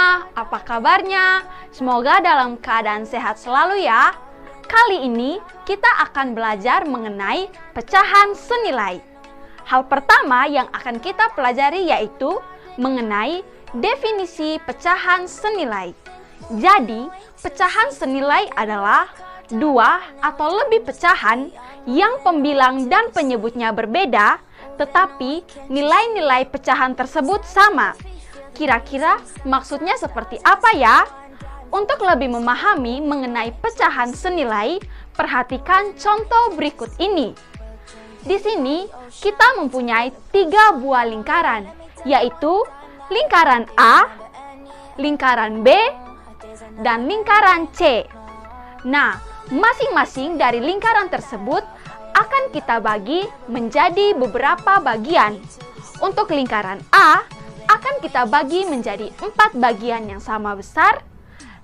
semua, apa kabarnya? Semoga dalam keadaan sehat selalu ya. Kali ini kita akan belajar mengenai pecahan senilai. Hal pertama yang akan kita pelajari yaitu mengenai definisi pecahan senilai. Jadi, pecahan senilai adalah dua atau lebih pecahan yang pembilang dan penyebutnya berbeda, tetapi nilai-nilai pecahan tersebut sama. Kira-kira maksudnya seperti apa ya? Untuk lebih memahami mengenai pecahan senilai, perhatikan contoh berikut ini. Di sini kita mempunyai 3 buah lingkaran, yaitu lingkaran A, lingkaran B, dan lingkaran C. Nah, masing-masing dari lingkaran tersebut akan kita bagi menjadi beberapa bagian. Untuk lingkaran A, akan kita bagi menjadi 4 bagian yang sama besar.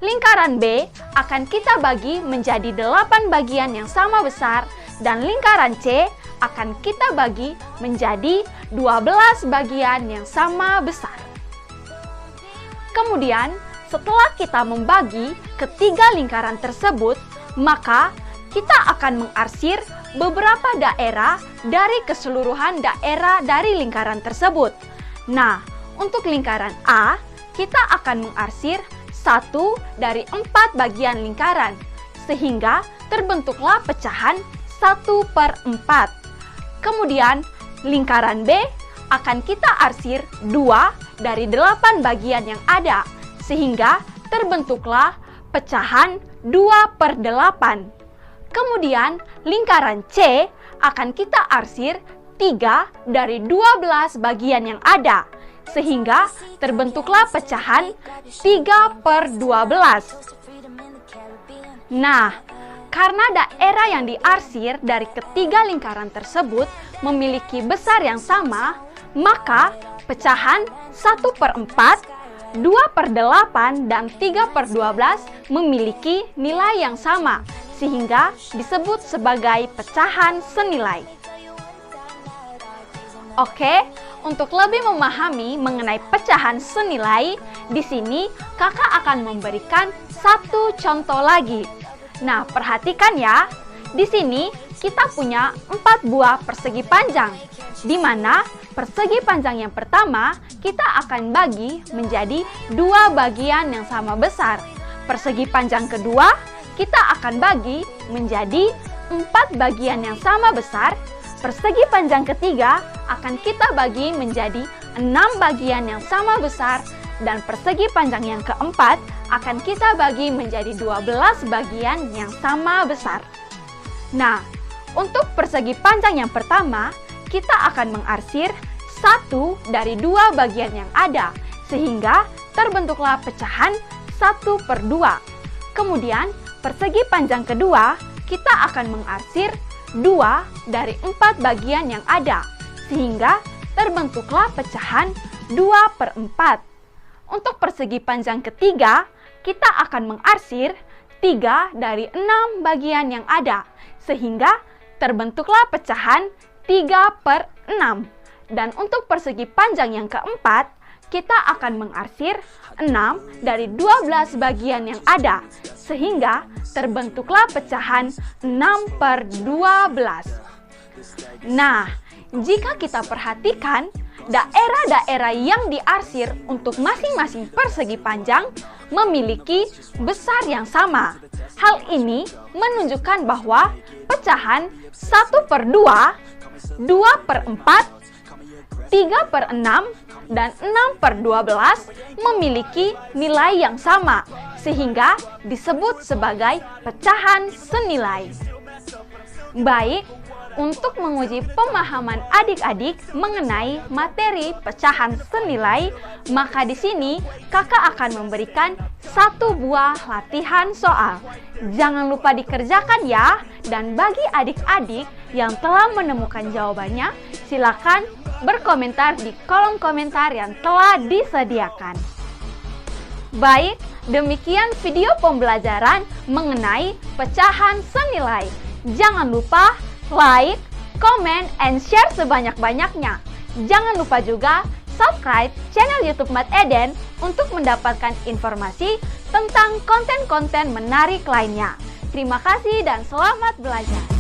Lingkaran B akan kita bagi menjadi 8 bagian yang sama besar. Dan lingkaran C akan kita bagi menjadi 12 bagian yang sama besar. Kemudian, setelah kita membagi ketiga lingkaran tersebut, maka kita akan mengarsir beberapa daerah dari keseluruhan daerah dari lingkaran tersebut. Nah, untuk lingkaran A, kita akan mengarsir 1 dari 4 bagian lingkaran, sehingga terbentuklah pecahan 1/4. Kemudian, lingkaran B akan kita arsir 2 dari 8 bagian yang ada, sehingga terbentuklah pecahan 2/8. Kemudian, lingkaran C akan kita arsir 3 dari 12 bagian yang ada, sehingga terbentuklah pecahan 3/12. Nah, karena daerah yang diarsir dari ketiga lingkaran tersebut memiliki besar yang sama, maka pecahan 1/4, 2/8, dan 3/12 memiliki nilai yang sama, sehingga disebut sebagai pecahan senilai. Oke, untuk lebih memahami mengenai pecahan senilai, di sini kakak akan memberikan satu contoh lagi. Nah, perhatikan ya. Di sini kita punya 4 buah persegi panjang, di mana persegi panjang yang pertama kita akan bagi menjadi 2 bagian yang sama besar. Persegi panjang kedua kita akan bagi menjadi 4 bagian yang sama besar. Persegi panjang ketiga akan kita bagi menjadi 6 bagian yang sama besar, dan persegi panjang yang keempat akan kita bagi menjadi 12 bagian yang sama besar. Nah, untuk persegi panjang yang pertama, kita akan mengarsir 1 dari 2 bagian yang ada, sehingga terbentuklah pecahan 1/2. Kemudian, persegi panjang kedua, kita akan mengarsir 2 dari 4 bagian yang ada, sehingga terbentuklah pecahan 2/4. Untuk persegi panjang ketiga, kita akan mengarsir 3 dari 6 bagian yang ada, sehingga terbentuklah pecahan 3/6. Dan untuk persegi panjang yang keempat, kita akan mengarsir 6 dari 12 bagian yang ada, sehingga terbentuklah pecahan 6/12. Nah, jika kita perhatikan, daerah-daerah yang diarsir untuk masing-masing persegi panjang memiliki besar yang sama. Hal ini menunjukkan bahwa pecahan 1/2, 2/4, 3/6, dan 6/12 memiliki nilai yang sama, sehingga disebut sebagai pecahan senilai. Baik, untuk menguji pemahaman adik-adik mengenai materi pecahan senilai, maka di sini kakak akan memberikan 1 buah latihan soal. Jangan lupa dikerjakan ya, dan bagi adik-adik yang telah menemukan jawabannya, silakan berkomentar di kolom komentar yang telah disediakan. Baik, demikian video pembelajaran mengenai pecahan senilai. Jangan lupa like, comment, and share sebanyak-banyaknya. Jangan lupa juga subscribe channel YouTube Mat Eden untuk mendapatkan informasi tentang konten-konten menarik lainnya. Terima kasih dan selamat belajar.